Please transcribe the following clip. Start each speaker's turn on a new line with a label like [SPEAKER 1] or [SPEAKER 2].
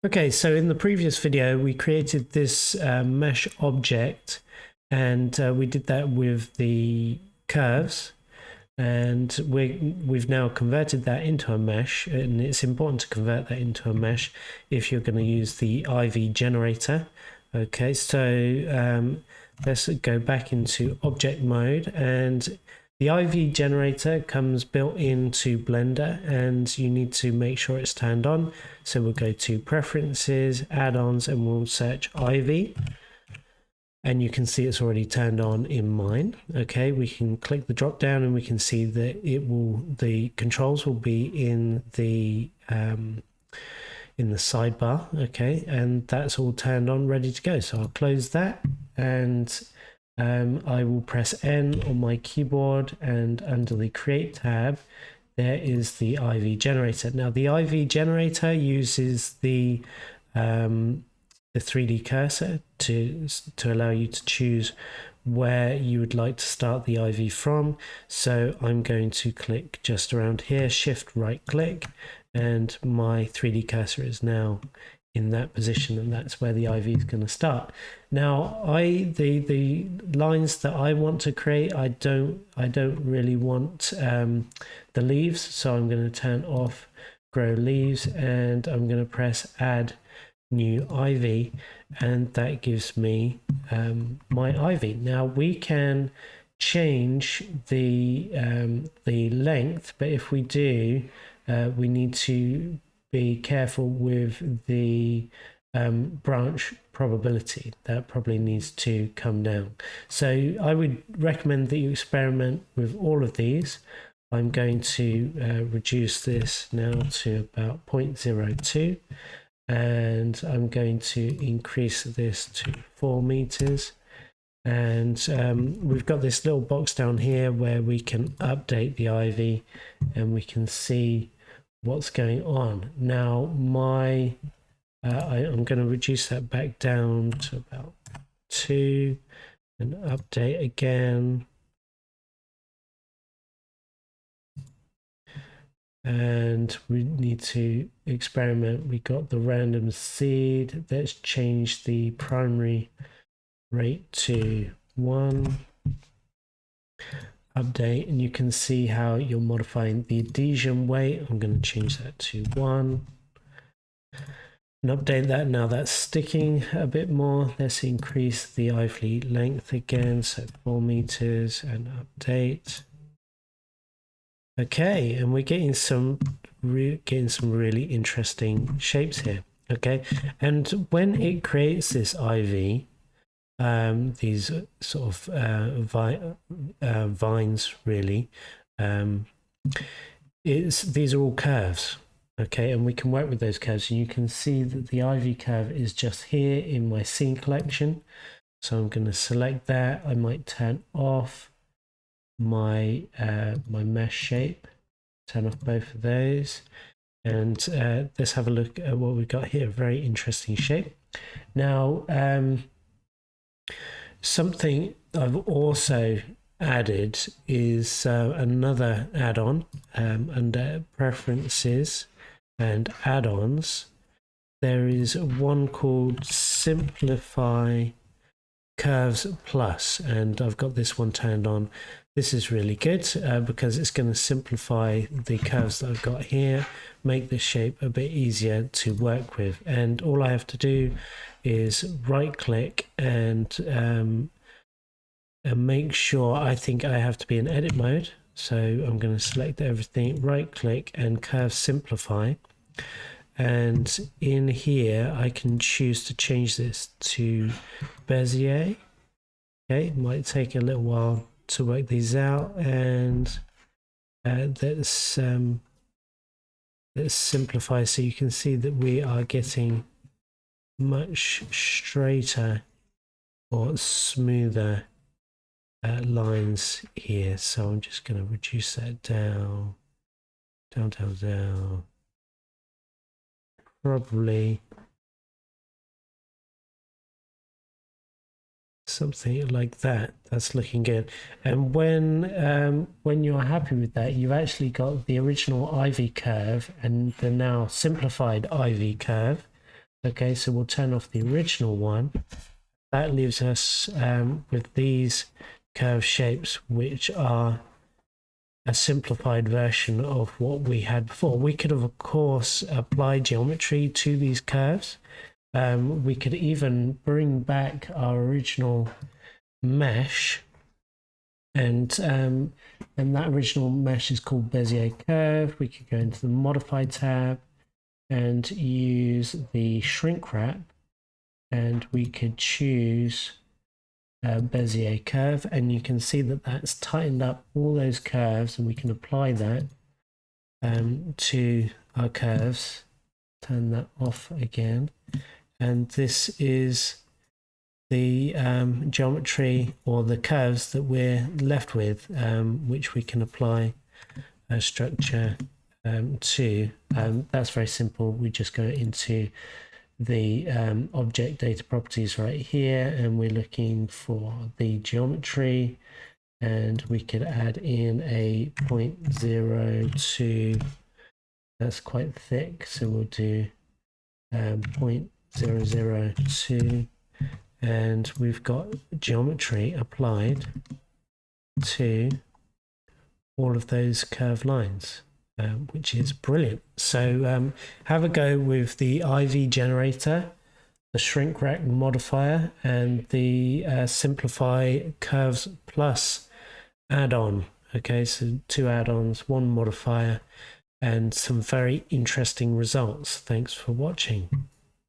[SPEAKER 1] Okay, so in the previous video, we created this mesh object, and we did that with the curves, and we've now converted that into a mesh, and it's important to convert that into a mesh if you're going to use the IV generator. Okay, so let's go back into object mode, and the IV generator comes built into Blender, and you need to make sure it's turned on. So we'll go to Preferences, Add-ons, and we'll search IV. And you can see it's already turned on in mine. Okay, we can click the drop down and we can see that the controls will be in the sidebar. Okay, and that's all turned on, ready to go. So I'll close that, and I will press N on my keyboard, and under the Create tab, there is the IV generator. Now the IV generator uses the 3D cursor to allow you to choose where you would like to start the IV from. So I'm going to click just around here, shift right click, and my 3D cursor is now in that position, and that's where the IV is going to start. Now the lines that I want to create, I don't really want the leaves, so I'm going to turn off grow leaves, and I'm going to press add new IV, and that gives me my IV. Now we can change the length, but if we do, we need to be careful with the branch probability. That probably needs to come down. So I would recommend that you experiment with all of these. I'm going to reduce this now to about 0.02, and I'm going to increase this to 4 meters. And we've got this little box down here where we can update the IV, and we can see what's going on. Now I'm going to reduce that back down to about 2 and update again. And we need to experiment. We got the random seed. Let's change the primary rate to 1. Update, and you can see how you're modifying the adhesion weight. I'm going to change that to 1 and update that. Now that's sticking a bit more. Let's increase the IV length again, so 4 meters, and update. Okay, and we're getting some really interesting shapes here. Okay, and when it creates this IV, these sort of vines really, these are all curves. Okay, and we can work with those curves, and you can see that the IV curve is just here in my scene collection. So I'm going to select that. I might turn off my my mesh shape, turn off both of those, and let's have a look at what we've got here. Very interesting shape. Now something I've also added is another add-on under Preferences and Add-ons. There is one called Simplify Curves Plus, and I've got this one turned on. This is really good because it's going to simplify the curves that I've got here, make this shape a bit easier to work with. And all I have to do is right click and make sure, I think I have to be in edit mode. So I'm going to select everything, right click, and curve simplify. And in here, I can choose to change this to Bezier. Okay, it might take a little while to work these out, and let's simplify so you can see that we are getting much straighter or smoother lines here. So I'm just going to reduce that down. Probably something like that. That's looking good. And when you're happy with that, you've actually got the original IV curve and the now simplified IV curve. Okay, so we'll turn off the original one. That leaves us with these curve shapes, which are a simplified version of what we had before. We could have, of course, applied geometry to these curves. We could even bring back our original mesh, and that original mesh is called Bezier curve. We could go into the modify tab and use the shrink wrap, and we could choose Bezier curve, and you can see that that's tightened up all those curves, and we can apply that to our curves. Turn that off again, and this is the geometry or the curves that we're left with, which we can apply a structure to. That's very simple. We just go into the object data properties right here, and we're looking for the geometry, and we could add in a 0.02. That's quite thick, so we'll do 0.002, and we've got geometry applied to all of those curved lines, which is brilliant. So have a go with the IV generator, the shrink wrap modifier, and the simplify curves plus add-on. Okay, so 2 add-ons, 1 modifier, and some very interesting results. Thanks for watching.